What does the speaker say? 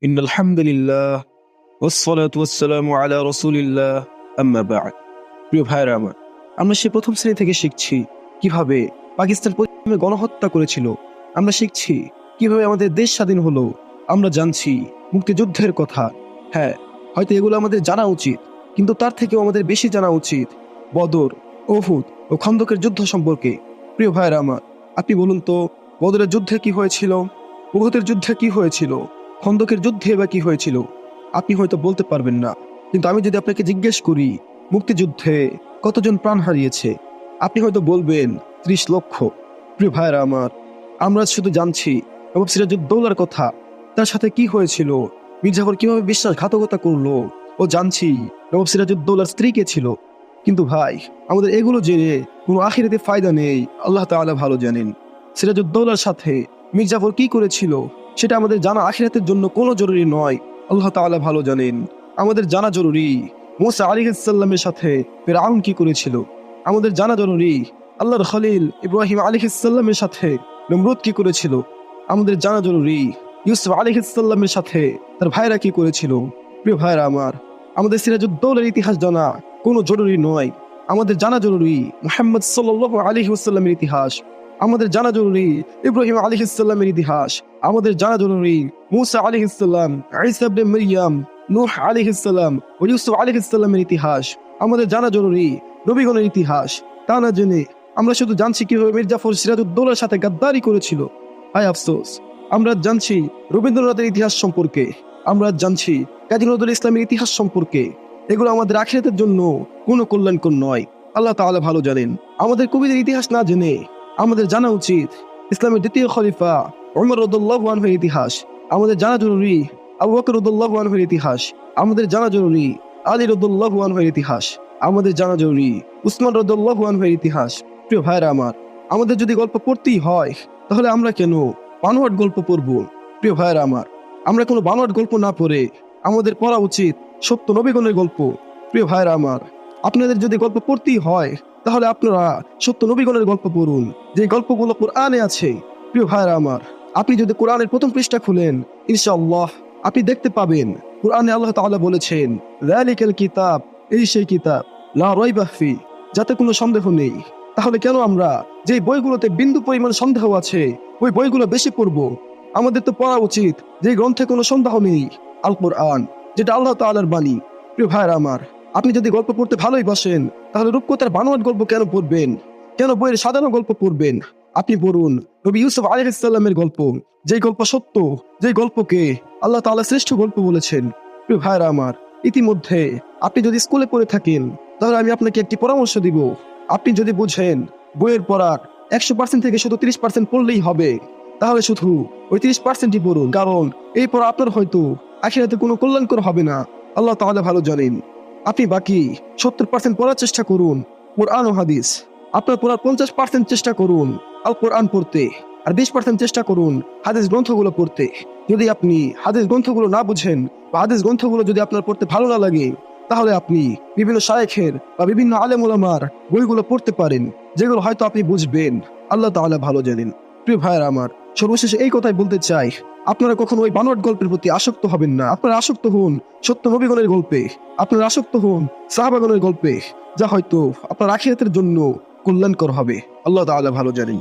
ইন্নাল হামদুলিল্লাহ ওয়াসসালাতু ওয়াসসালামু আলা রাসূলিল্লাহ আম্মা বা'দ। প্রিয় ভাইরা আমার, আমরা সে প্রথম শ্রেণী থেকে শিখছি কিভাবে পাকিস্তান প্রথমে গণহত্যা করেছিল। আমরা শিখছি কিভাবে আমাদের দেশ স্বাধীন হলো। আমরা জানছি মুক্তিযুদ্ধের কথা। হ্যাঁ, হয়তো এগুলো আমাদের জানা উচিত, কিন্তু তার থেকেও আমাদের বেশি জানা উচিত বদর, উহুদ ও খন্দকের যুদ্ধ সম্পর্কে। প্রিয় ভাইরা আমার, আপনি বলুন তো, বদরের যুদ্ধে কি হয়েছিল? উহুদের যুদ্ধে কি হয়েছিল? খন্দকের যুদ্ধে বা কি হয়েছিল? আপনি হয়তো বলতে পারবেন না, কিন্তু আমি যদি আপনাকে জিজ্ঞেস করি মুক্তিযুদ্ধে কতজন প্রাণ হারিয়েছে, আপনি হয়তো বলবেন ৩০ লক্ষ। প্রিয় ভাইরা আমার, আমরা শুধু জানছি নবাব সিরাজউদ্দৌলার কথা, তার সাথে কি হয়েছিল, মির্জাফর কিভাবে বিশ্বাসঘাতকতা করলো, ও জানছি নবাব সিরাজউদ্দৌলার স্ত্রী কে ছিল। কিন্তু ভাই, আমাদের এগুলো জেনে কোনো আখিরাতে ফায়দা নেই। আল্লাহ তাআলা ভালো জানেন সিরাজউদ্দৌলার সাথে মির্জাফর কি করেছিল, সেটা আমাদের জানা আখিরাতের জন্য কোনো জরুরি নয়। আল্লাহ তাআলা ভালো জানেন। আমাদের জানা জরুরি মুসা আলাইহিস সালামের সাথে ফিরআউন কি করেছিল। আমাদের জানা জরুরি আল্লাহর খলিল ইব্রাহিম আলাইহিস সালামের সাথে নমরুদ কি করেছিল। আমাদের জানা জরুরি ইউসুফ আলাইহিস সালামের সাথে তার ভাইরা কি করেছিল। প্রিয় ভাইরা আমার, আমাদের সিরাজউদ্দৌলার ইতিহাস জানা কোনো জরুরি নয়। আমাদের জানা জরুরি মুহাম্মদ সাল্লাল্লাহু আলাইহি ওয়াসাল্লামের ইতিহাস। আমাদের জানা জরুরি ইব্রাহিম আলাইহিস সালামের ইতিহাস। আমাদের জানা জরুরি মুসা আলাইহিস সালাম, ঈসা ইবনে মারইয়াম, নূহ আলাইহিস সালাম ও ইউসুফ আলাইহিস সালামের ইতিহাস। আমাদের জানা জরুরি নবীগণের ইতিহাস। তা না জেনে আমরা শুধু জানছি কিভাবে মির্জাফর সিরাজউদ্দৌলার সাথে গাদ্দারি করেছিল। হায় আফসোস, আমরা জানছি রবীন্দ্রনাথের ইতিহাস সম্পর্কে, আমরা জানছি কাজী নজরুল ইসলামের ইতিহাস সম্পর্কে। এগুলো আমাদের আখিরাতের জন্য কোনো কল্যাণকর নয়। আল্লাহ তাআলা ভালো জানেন। আমাদের কবিদের ইতিহাস না জেনে আমাদের জানা উচিত ইসলামের দ্বিতীয় খলিফা ওমর রাদিয়াল্লাহু আনহুর ইতিহাস। আমাদের জানা জরুরি আবু বকর রাদিয়াল্লাহু আনহুর ইতিহাস। আমাদের জানা জরুরি আলী রাদিয়াল্লাহু আনহুর ইতিহাস। আমাদের জানা জরুরি উসমান রাদিয়াল্লাহু আনহুর ইতিহাস। প্রিয় ভাইরা আমার, আমাদের যদি গল্প পড়তেই হয়, তাহলে আমরা কেন বানোয়াট গল্প পড়ব? প্রিয় ভাইরা আমার, আমরা কোনো বানোয়াট গল্প না পড়ে আমাদের পড়া উচিত সত্য নবীগণের গল্প। প্রিয় ভাইরা আমার, আপনাদের যদি গল্প পড়তেই হয়, তাহলে আপনারা সত্য নবীগণের গল্প পড়ুন, যে গল্পগুলো কোরআনে আছে। প্রিয় ভাইরা আমার, আপনি যদি কোরআনের প্রথম পৃষ্ঠা খুলেন, ইনশাআল্লাহ আপনি দেখতে পাবেন কোরআনে আল্লাহ তাআলা বলেছেন, যালিকাল কিতাব, এই সেই কিতাব, লা রাইবা ফি, যাতে কোনো সন্দেহ নেই। তাহলে কেন আমরা যে বইগুলোতে বিন্দু পরিমাণ সন্দেহ আছে ওই বইগুলো বেশি পড়ব? আমাদের তো পড়া উচিত যে গ্রন্থে কোনো সন্দেহ নেই, আল কোরআন, যেটা আল্লাহ তাআলার বাণী। প্রিয় ভাইরা আমার, আপনি যদি গল্প পড়তে ভালোই বাসেন, তাহলে রূপকথার বানোয়াট গল্প কেন পড়বেন? কেন বইয়ের সাধারণ গল্প পড়বেন? আপনি পড়ুন নবী ইউসুফ আলাইহিস সালামের গল্প, যে গল্প সত্য, যে গল্পকে আল্লাহ তাআলা শ্রেষ্ঠ গল্প বলেছেন। প্রিয় ভাইরা আমার, ইতিমধ্যে আপনি যদি স্কুলে পড়ে থাকেন, তাহলে আমি আপনাকে একটি পরামর্শ দিব। আপনি যদি বুঝেন বইয়ের পড়ার 100% থেকে শুধু 30% পড়লেই হবে, তাহলে শুধু ওই 30%ই পড়ুন, কারণ এই পড়া আপনার হয়তো আখিরাতে কোনো কল্যাণকর হবে না। আল্লাহ তাআলা ভালো জানেন। আপনি বাকি 70% পড়ার চেষ্টা করুন কোরআন ও হাদিস। আপনার পড়ার 50% চেষ্টা করুন আল কোরআন পড়তে, আর 20% চেষ্টা করুন হাদিস গ্রন্থগুলো পড়তে। যদি আপনি হাদিস গ্রন্থগুলো না বুঝেন বা হাদিস গ্রন্থগুলো যদি আপনার পড়তে ভালো না লাগে, তাহলে আপনি বিভিন্ন শায়েখের বা বিভিন্ন আলেম ওলামার বইগুলো পড়তে পারেন, যেগুলো হয়তো আপনি বুঝবেন। আল্লাহ তাআলা ভালো জানেন। প্রিয় ভাইরা আমার, সর্বশেষে এই কথাই বলতে চাই, আপনারা কখনো ওই বানোয়াট গল্পের প্রতি আসক্ত হবেন না। আপনারা আসক্ত হন সত্য নবীগণের গল্পে, আপনারা আসক্ত হন সাহাবাগণের গল্পে, যা হয়তো আপনার আখিরাতের জন্য কল্যাণকর হবে। আল্লাহ তাআলা ভালো জানেন।